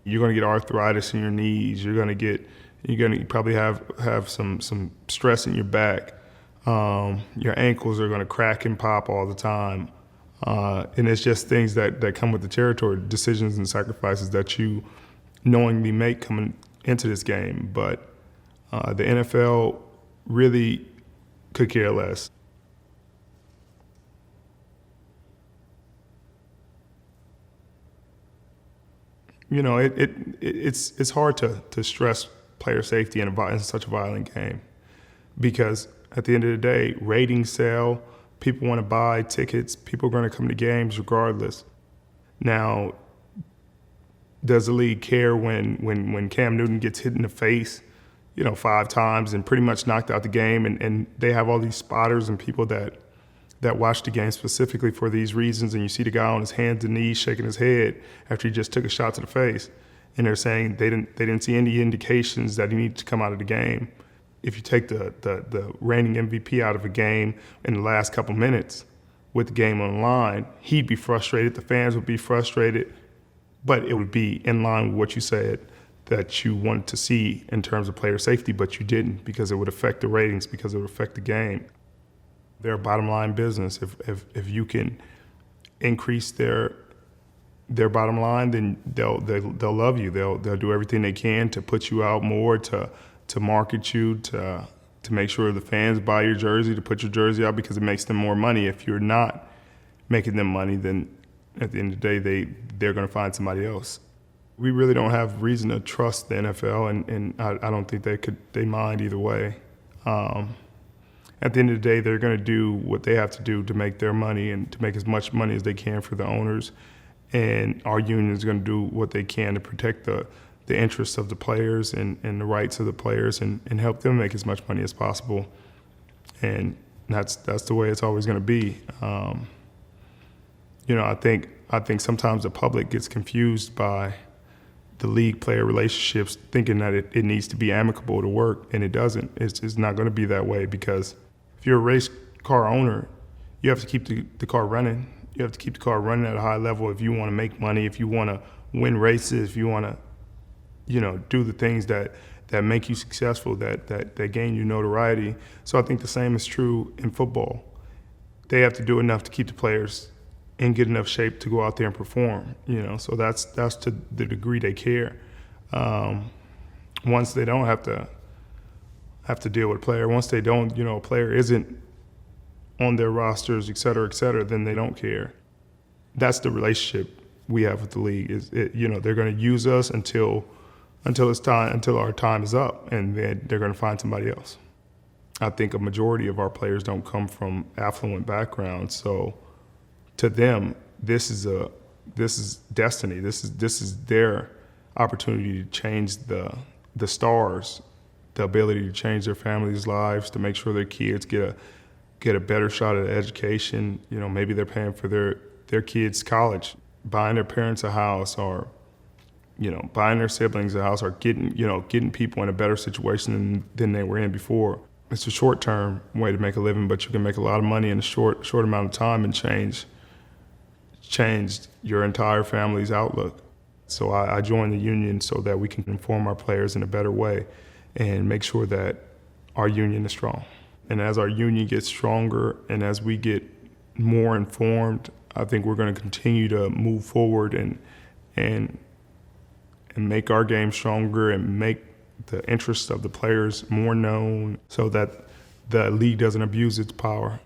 You're going to get arthritis in your knees. You're going to probably have some stress in your back. Your ankles are going to crack and pop all the time. And it's just things that come with the territory, decisions and sacrifices that you knowingly make coming into this game. But the NFL really could care less. You know, it's hard to stress player safety in such a violent game, because at the end of the day, ratings sell, people want to buy tickets, people are going to come to games regardless. Now, does the league care when Cam Newton gets hit in the face, 5 times and pretty much knocked out the game, and they have all these spotters and people that watch the game specifically for these reasons, and you see the guy on his hands and knees shaking his head after he just took a shot to the face, and they're saying they didn't see any indications that he needed to come out of the game. If you take the reigning MVP out of a game in the last couple minutes with the game on the line, he'd be frustrated, the fans would be frustrated, but it would be in line with what you said that you wanted to see in terms of player safety, but you didn't, because it would affect the ratings, because it would affect the game. They're a bottom line business. If you can increase their bottom line, then they'll love you. They'll do everything they can to put you out more, to market you, to make sure the fans buy your jersey, to put your jersey out, because it makes them more money. If you're not making them money, then at the end of the day, they're going to find somebody else. We really don't have reason to trust the NFL, and I don't think they mind either way. At the end of the day, they're going to do what they have to do to make their money and to make as much money as they can for the owners. And our union is going to do what they can to protect the interests of the players and the rights of the players, and help them make as much money as possible. And that's the way it's always going to be. I think sometimes the public gets confused by the league-player relationships, thinking that it needs to be amicable to work, and it doesn't. It's not going to be that way, because if you're a race car owner, you have to keep the car running. You have to keep the car running at a high level if you want to make money, if you want to win races, if you want to, do the things that make you successful, that gain you notoriety. So I think the same is true in football. They have to do enough to keep the players in good enough shape to go out there and perform. So that's to the degree they care. Once they don't have to deal with a player, once they don't, a player isn't on their rosters, et cetera, then they don't care. That's the relationship we have with the league. They're going to use us until our time is up, and then they're going to find somebody else. I think a majority of our players don't come from affluent backgrounds, so to them, this is destiny. This is their opportunity to change the stars, the ability to change their families' lives, to make sure their kids get a better shot at education. Maybe they're paying for their kids' college, buying their parents a house, or buying their siblings a house, or getting people in a better situation than they were in before. It's a short-term way to make a living, but you can make a lot of money in a short amount of time and change your entire family's outlook. So I joined the union so that we can inform our players in a better way and make sure that our union is strong. And as our union gets stronger and as we get more informed, I think we're going to continue to move forward and make our game stronger and make the interests of the players more known, so that the league doesn't abuse its power.